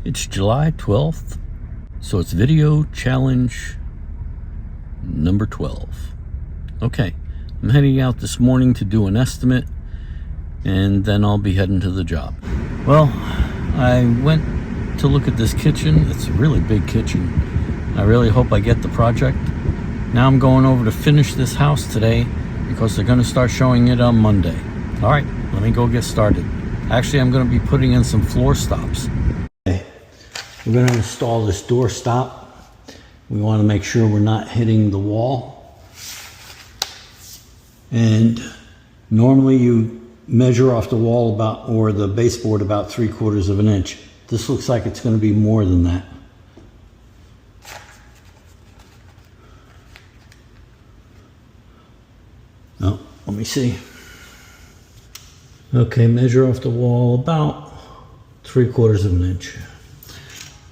It's July 12th, so it's video challenge number 12. Okay, I'm heading out this morning to do an estimate, and then I'll be heading to the job. Well, I went to look at this kitchen. It's a really big kitchen. I really hope I get the project. Now I'm going over to finish this house today because they're going to start showing it on Monday. All right, let me go get started. Actually, I'm going to be putting in some floor stops. We're going to install this door stop. We want to make sure we're not hitting the wall. And normally you measure off the wall about, or the baseboard, about 3/4 of an inch. This looks like it's going to be more than that. No, let me see. Okay, measure off the wall about 3/4 of an inch.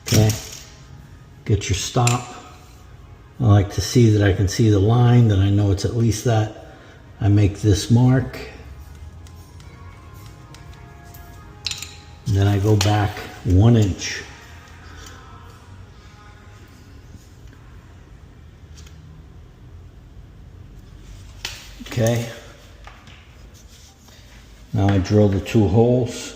Okay, get your stop. I like to see that I can see the line, that I know it's at least that. I make this mark. And then I go back 1 inch. Okay. Now I drill the 2 holes.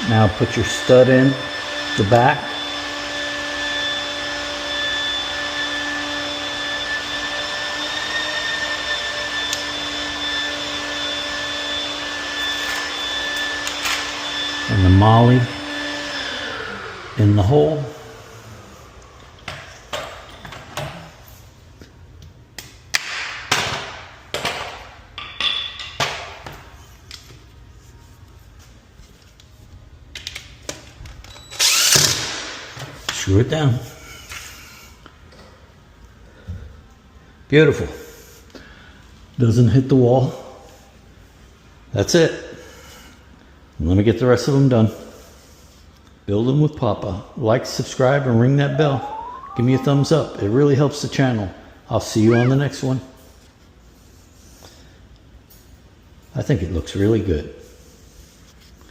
Now put your stud in the back. And the molly in the hole. Screw it down. Beautiful. Doesn't hit the wall. That's it. Let me get the rest of them done. Building with Papa. Like, subscribe, and ring that bell. Give me a thumbs up. It really helps the channel. I'll see you on the next one. I think it looks really good.